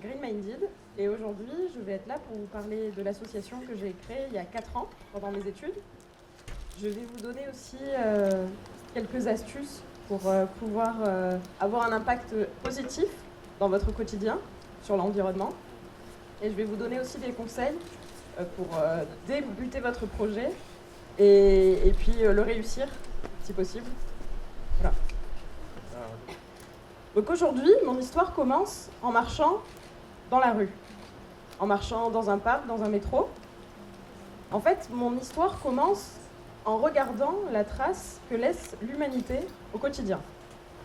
Green Minded et aujourd'hui je vais être là pour vous parler de l'association que j'ai créée il y a 4 ans pendant mes études. Je vais vous donner aussi quelques astuces pour pouvoir avoir un impact positif dans votre quotidien sur l'environnement. Et je vais vous donner aussi des conseils pour débuter votre projet et puis le réussir si possible. Voilà. Donc aujourd'hui, mon histoire commence en marchant dans la rue, en marchant dans un parc, dans un métro. En fait, mon histoire commence en regardant la trace que laisse l'humanité au quotidien.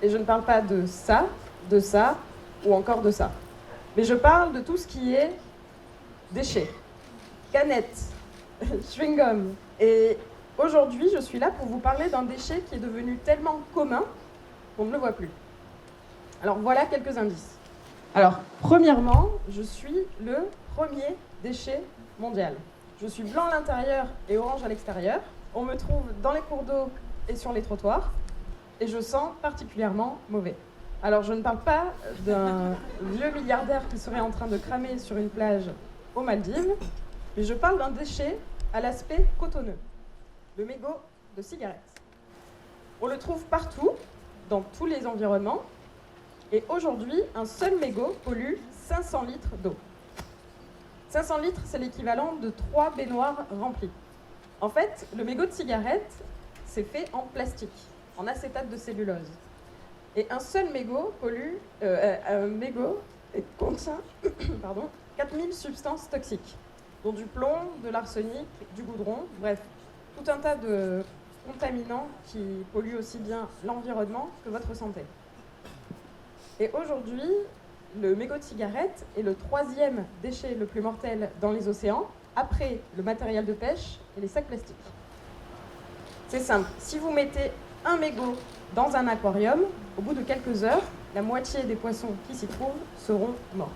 Et je ne parle pas de ça ou encore de ça. Mais je parle de tout ce qui est déchets, canettes, chewing-gum. Et aujourd'hui, je suis là pour vous parler d'un déchet qui est devenu tellement commun qu'on ne le voit plus. Alors voilà quelques indices. Alors, premièrement, je suis le premier déchet mondial. Je suis blanc à l'intérieur et orange à l'extérieur. On me trouve dans les cours d'eau et sur les trottoirs. Et je sens particulièrement mauvais. Alors, je ne parle pas d'un vieux milliardaire qui serait en train de cramer sur une plage aux Maldives, mais je parle d'un déchet à l'aspect cotonneux, le mégot de cigarette. On le trouve partout, dans tous les environnements. Et aujourd'hui, un seul mégot pollue 500 litres d'eau. 500 litres, c'est l'équivalent de 3 baignoires remplies. En fait, le mégot de cigarette, c'est fait en plastique, en acétate de cellulose. Et un seul mégot contient 4000 substances toxiques, dont du plomb, de l'arsenic, du goudron, bref, tout un tas de contaminants qui polluent aussi bien l'environnement que votre santé. Et aujourd'hui, le mégot de cigarette est le 3e déchet le plus mortel dans les océans, après le matériel de pêche et les sacs plastiques. C'est simple, si vous mettez un mégot dans un aquarium, au bout de quelques heures, la moitié des poissons qui s'y trouvent seront morts.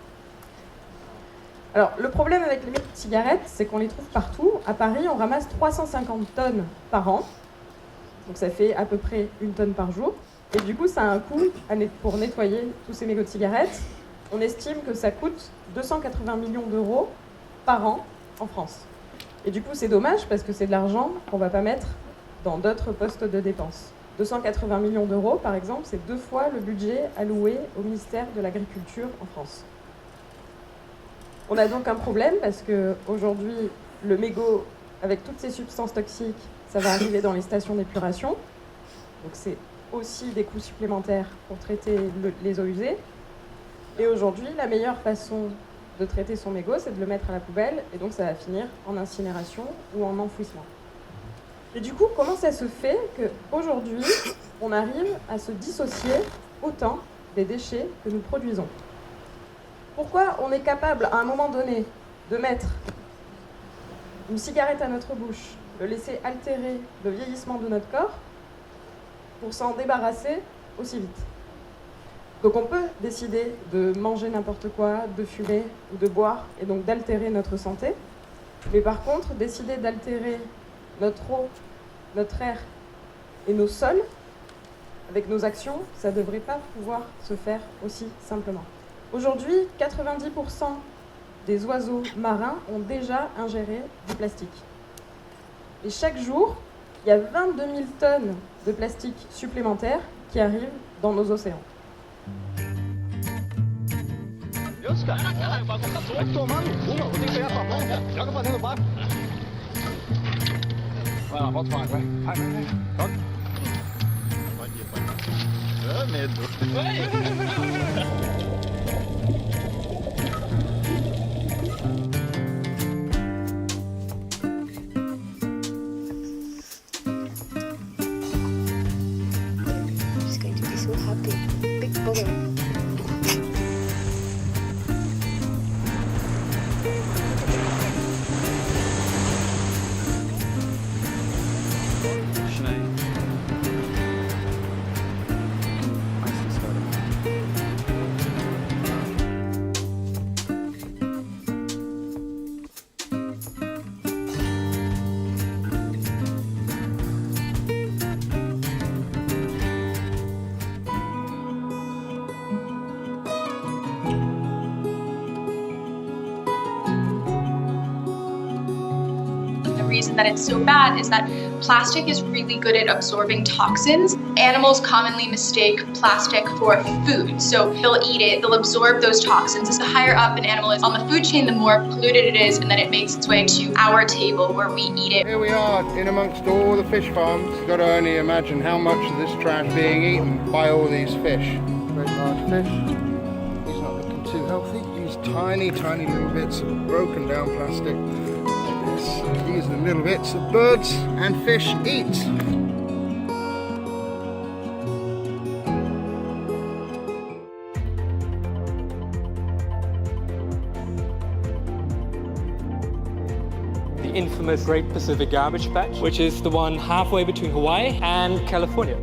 Alors, le problème avec les mégots de cigarette, c'est qu'on les trouve partout. À Paris, on ramasse 350 tonnes par an, donc ça fait à peu près 1 tonne par jour. Et du coup, ça a un coût pour nettoyer tous ces mégots de cigarettes. On estime que ça coûte 280 millions d'euros par an en France. Et du coup, c'est dommage parce que c'est de l'argent qu'on ne va pas mettre dans d'autres postes de dépenses. 280 millions d'euros, par exemple, c'est 2 fois le budget alloué au ministère de l'Agriculture en France. On a donc un problème parce qu'aujourd'hui, le mégot, avec toutes ces substances toxiques, ça va arriver dans les stations d'épuration. Donc c'est aussi des coûts supplémentaires pour traiter les eaux usées. Et aujourd'hui, la meilleure façon de traiter son mégot, c'est de le mettre à la poubelle, et donc ça va finir en incinération ou en enfouissement. Et du coup, comment ça se fait qu'aujourd'hui, on arrive à se dissocier autant des déchets que nous produisons ? Pourquoi on est capable, à un moment donné, de mettre une cigarette à notre bouche, de laisser altérer le vieillissement de notre corps, pour s'en débarrasser aussi vite. Donc on peut décider de manger n'importe quoi, de fumer ou de boire, et donc d'altérer notre santé. Mais par contre, décider d'altérer notre eau, notre air et nos sols, avec nos actions, ça ne devrait pas pouvoir se faire aussi simplement. Aujourd'hui, 90% des oiseaux marins ont déjà ingéré du plastique. Et chaque jour, il y a 22 000 tonnes de plastique supplémentaires qui arrivent dans nos océans. reason that it's so bad is that plastic is really good at absorbing toxins. Animals commonly mistake plastic for food, so they'll eat it, they'll absorb those toxins. The higher up an animal is on the food chain, the more polluted it is, and then it makes its way to our table where we eat it. Here we are in amongst all the fish farms. You've got to only imagine how much of this trash being eaten by all these fish. Very large fish. He's not looking too healthy. These tiny, tiny little bits of broken down plastic. These are the little bits that birds and fish eat. The infamous Great Pacific Garbage Patch, which is the one halfway between Hawaii and California.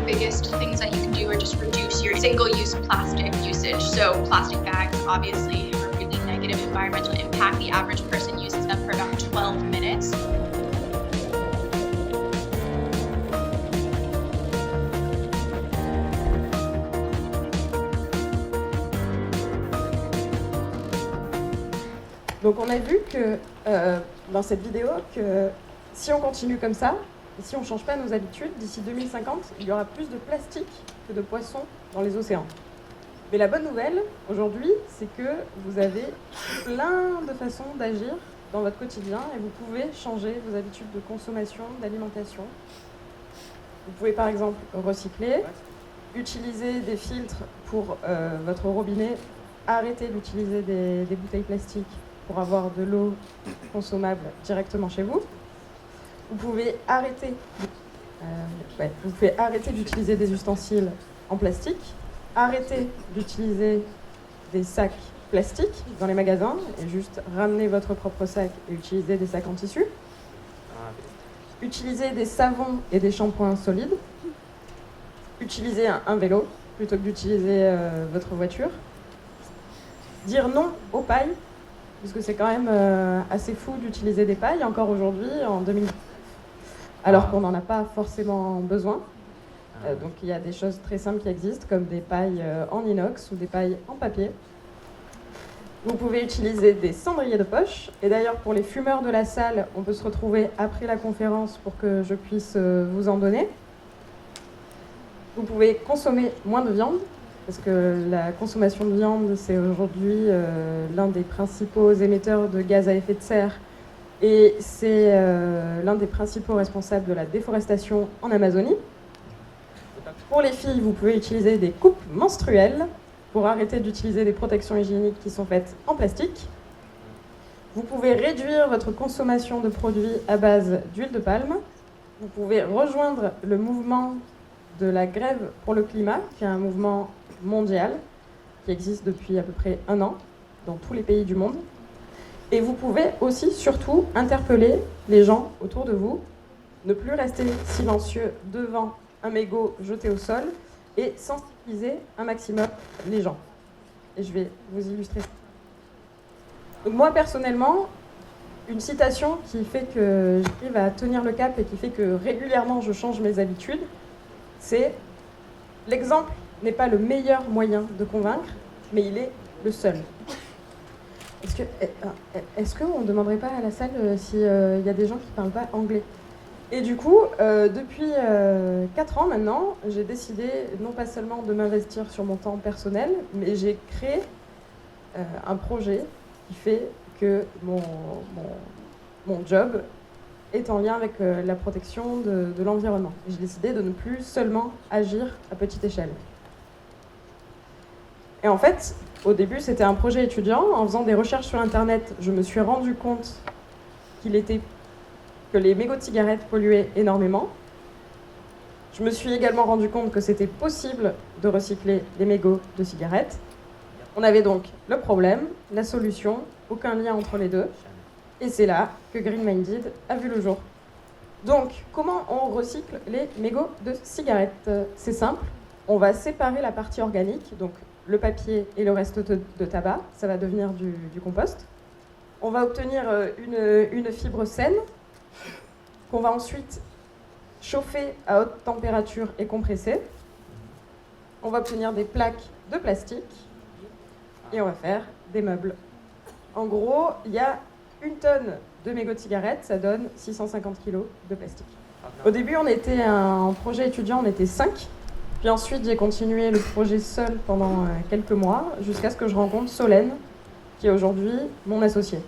Biggest things that you can do are just reduce your single-use plastic usage. So plastic bags obviously have a really negative environmental impact. The average person uses them for about 12 minutes. Donc on a vu que dans cette vidéo que si on continue comme ça, et si on ne change pas nos habitudes, d'ici 2050, il y aura plus de plastique que de poissons dans les océans. Mais la bonne nouvelle, aujourd'hui, c'est que vous avez plein de façons d'agir dans votre quotidien et vous pouvez changer vos habitudes de consommation, d'alimentation. Vous pouvez par exemple recycler, utiliser des filtres pour votre robinet, arrêter d'utiliser des bouteilles plastiques pour avoir de l'eau consommable directement chez vous. Vous pouvez arrêter d'utiliser des ustensiles en plastique, arrêter d'utiliser des sacs plastiques dans les magasins et juste ramener votre propre sac et utiliser des sacs en tissu. Utiliser des savons et des shampoings solides. Utiliser un vélo plutôt que d'utiliser votre voiture. Dire non aux pailles, puisque c'est quand même assez fou d'utiliser des pailles encore aujourd'hui, en 2000. Alors qu'on n'en a pas forcément besoin. Donc il y a des choses très simples qui existent, comme des pailles en inox ou des pailles en papier. Vous pouvez utiliser des cendriers de poche. Et d'ailleurs, pour les fumeurs de la salle, on peut se retrouver après la conférence pour que je puisse vous en donner. Vous pouvez consommer moins de viande, parce que la consommation de viande, c'est aujourd'hui l'un des principaux émetteurs de gaz à effet de serre. Et c'est l'un des principaux responsables de la déforestation en Amazonie. Pour les filles, vous pouvez utiliser des coupes menstruelles pour arrêter d'utiliser des protections hygiéniques qui sont faites en plastique. Vous pouvez réduire votre consommation de produits à base d'huile de palme. Vous pouvez rejoindre le mouvement de la grève pour le climat, qui est un mouvement mondial qui existe depuis à peu près 1 an dans tous les pays du monde. Et vous pouvez aussi, surtout, interpeller les gens autour de vous, ne plus rester silencieux devant un mégot jeté au sol et sensibiliser un maximum les gens. Et je vais vous illustrer. Donc moi, personnellement, une citation qui fait que j'arrive à tenir le cap et qui fait que régulièrement je change mes habitudes, c'est « L'exemple n'est pas le meilleur moyen de convaincre, mais il est le seul ». Est-ce qu'on ne demanderait pas à la salle s'il y a des gens qui ne parlent pas anglais? Et du coup, depuis 4 ans maintenant, j'ai décidé non pas seulement de m'investir sur mon temps personnel, mais j'ai créé un projet qui fait que mon job est en lien avec la protection de l'environnement. J'ai décidé de ne plus seulement agir à petite échelle. Et en fait, au début, c'était un projet étudiant. En faisant des recherches sur Internet, je me suis rendu compte que les mégots de cigarettes polluaient énormément. Je me suis également rendu compte que c'était possible de recycler les mégots de cigarettes. On avait donc le problème, la solution, aucun lien entre les deux. Et c'est là que Green Minded a vu le jour. Donc, comment on recycle les mégots de cigarettes? C'est simple, on va séparer la partie organique, donc le papier et le reste de tabac, ça va devenir du compost. On va obtenir une fibre saine qu'on va ensuite chauffer à haute température et compresser. On va obtenir des plaques de plastique et on va faire des meubles. En gros, il y a 1 tonne de mégots de cigarettes, ça donne 650 kg de plastique. Au début, on était un projet étudiant, on était 5. Puis ensuite, j'ai continué le projet seul pendant quelques mois, jusqu'à ce que je rencontre Solène, qui est aujourd'hui mon associée.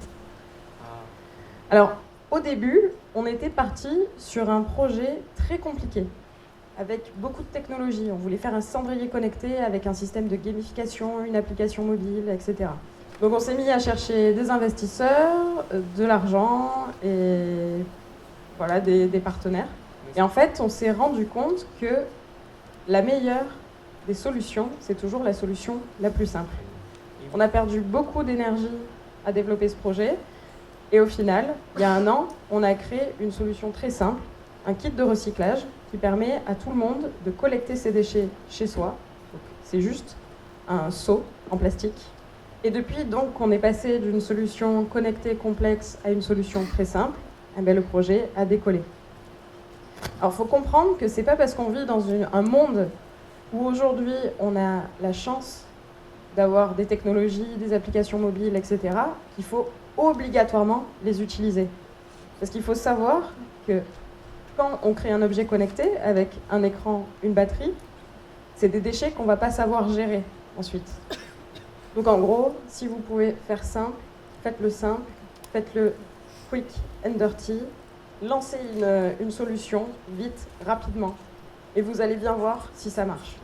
Alors, au début, on était parti sur un projet très compliqué, avec beaucoup de technologies. On voulait faire un cendrier connecté avec un système de gamification, une application mobile, etc. Donc on s'est mis à chercher des investisseurs, de l'argent et voilà, des partenaires. Et en fait, on s'est rendu compte que la meilleure des solutions, c'est toujours la solution la plus simple. On a perdu beaucoup d'énergie à développer ce projet. Et au final, il y a 1 an, on a créé une solution très simple, un kit de recyclage qui permet à tout le monde de collecter ses déchets chez soi. C'est juste un seau en plastique. Et depuis donc qu'on est passé d'une solution connectée complexe à une solution très simple, eh bien, le projet a décollé. Alors il faut comprendre que c'est pas parce qu'on vit dans un monde où aujourd'hui on a la chance d'avoir des technologies, des applications mobiles, etc., qu'il faut obligatoirement les utiliser. Parce qu'il faut savoir que quand on crée un objet connecté avec un écran, une batterie, c'est des déchets qu'on ne va pas savoir gérer ensuite. Donc en gros, si vous pouvez faire simple, faites-le quick and dirty, lancez une solution vite, rapidement, et vous allez bien voir si ça marche.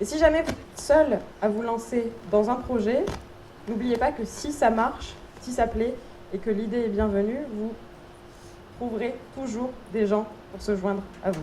Et si jamais vous êtes seul à vous lancer dans un projet, n'oubliez pas que si ça marche, si ça plaît et que l'idée est bienvenue, vous trouverez toujours des gens pour se joindre à vous.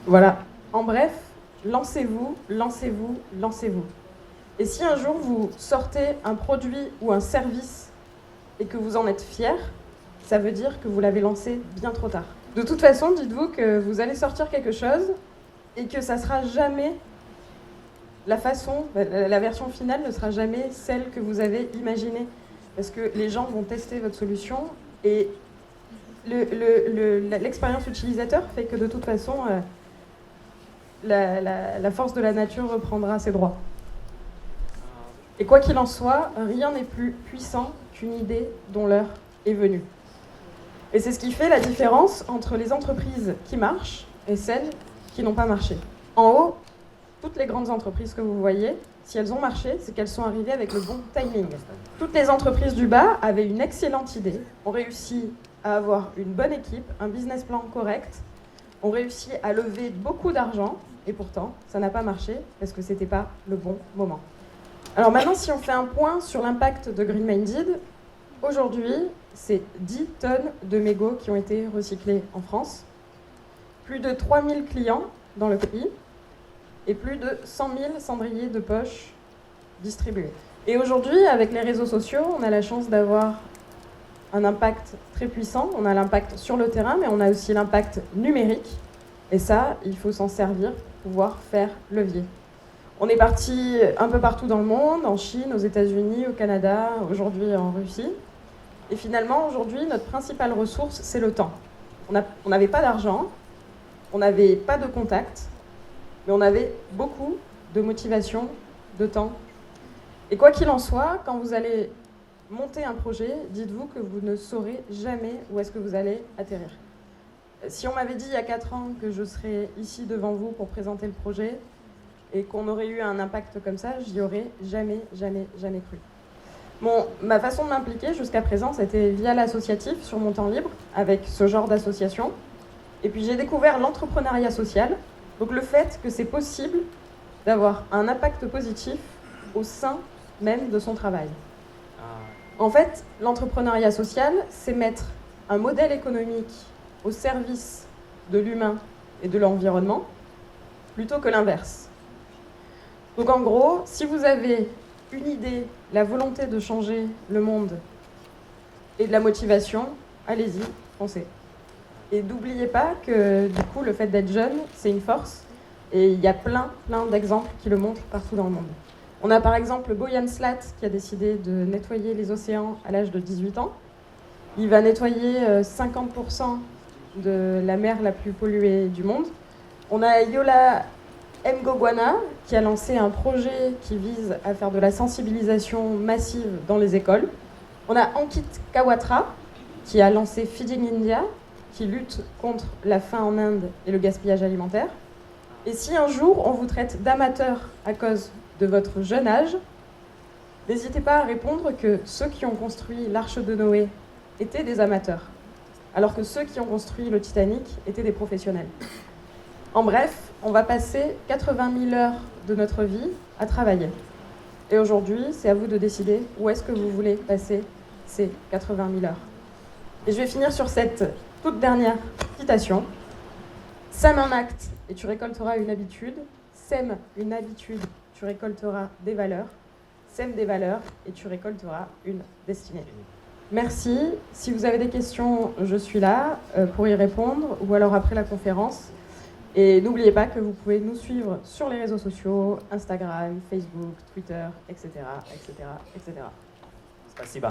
Voilà, en bref, lancez-vous, lancez-vous, lancez-vous. Et si un jour vous sortez un produit ou un service et que vous en êtes fier, ça veut dire que vous l'avez lancé bien trop tard. De toute façon, dites-vous que vous allez sortir quelque chose et que ça sera jamais la version finale ne sera jamais celle que vous avez imaginée. Parce que les gens vont tester votre solution et l'expérience utilisateur fait que de toute façon, la force de la nature reprendra ses droits. Et quoi qu'il en soit, rien n'est plus puissant qu'une idée dont l'heure est venue. Et c'est ce qui fait la différence entre les entreprises qui marchent et celles qui n'ont pas marché. En haut, toutes les grandes entreprises que vous voyez, si elles ont marché, c'est qu'elles sont arrivées avec le bon timing. Toutes les entreprises du bas avaient une excellente idée, ont réussi à avoir une bonne équipe, un business plan correct, ont réussi à lever beaucoup d'argent, et pourtant, ça n'a pas marché parce que c'était pas le bon moment. Alors maintenant, si on fait un point sur l'impact de Green Minded, aujourd'hui, c'est 10 tonnes de mégots qui ont été recyclés en France, plus de 3000 clients dans le pays, et plus de 100 000 cendriers de poche distribués. Et aujourd'hui, avec les réseaux sociaux, on a la chance d'avoir un impact très puissant. On a l'impact sur le terrain, mais on a aussi l'impact numérique. Et ça, il faut s'en servir pour pouvoir faire levier. On est parti un peu partout dans le monde, en Chine, aux États-Unis, au Canada, aujourd'hui en Russie. Et finalement, aujourd'hui, notre principale ressource, c'est le temps. On n'avait pas d'argent, on n'avait pas de contact, mais on avait beaucoup de motivation, de temps. Et quoi qu'il en soit, quand vous allez monter un projet, dites-vous que vous ne saurez jamais où est-ce que vous allez atterrir. Si on m'avait dit il y a 4 ans que je serais ici devant vous pour présenter le projet et qu'on aurait eu un impact comme ça, j'y aurais jamais cru. Ma façon de m'impliquer jusqu'à présent, c'était via l'associatif sur mon temps libre, avec ce genre d'association. Et puis j'ai découvert l'entrepreneuriat social, donc le fait que c'est possible d'avoir un impact positif au sein même de son travail. En fait, l'entrepreneuriat social, c'est mettre un modèle économique au service de l'humain et de l'environnement, plutôt que l'inverse. Donc en gros, si vous avez une idée, la volonté de changer le monde et de la motivation, allez-y, foncez. Et n'oubliez pas que du coup, le fait d'être jeune, c'est une force. Et il y a plein d'exemples qui le montrent partout dans le monde. On a par exemple Boyan Slat qui a décidé de nettoyer les océans à l'âge de 18 ans. Il va nettoyer 50% de la mer la plus polluée du monde. On a Yola Mgogwana qui a lancé un projet qui vise à faire de la sensibilisation massive dans les écoles. On a Ankit Kawatra qui a lancé Feeding India, qui lutte contre la faim en Inde et le gaspillage alimentaire. Et si un jour on vous traite d'amateur à cause de votre jeune âge, n'hésitez pas à répondre que ceux qui ont construit l'Arche de Noé étaient des amateurs, alors que ceux qui ont construit le Titanic étaient des professionnels. En bref, on va passer 80 000 heures de notre vie à travailler. Et aujourd'hui, c'est à vous de décider où est-ce que vous voulez passer ces 80 000 heures. Et je vais finir sur cette toute dernière citation. Sème un acte et tu récolteras une habitude. Sème une habitude, tu récolteras des valeurs. Sème des valeurs et tu récolteras une destinée. Merci. Si vous avez des questions, je suis là pour y répondre ou alors après la conférence. Et n'oubliez pas que vous pouvez nous suivre sur les réseaux sociaux, Instagram, Facebook, Twitter, etc. Спасибо.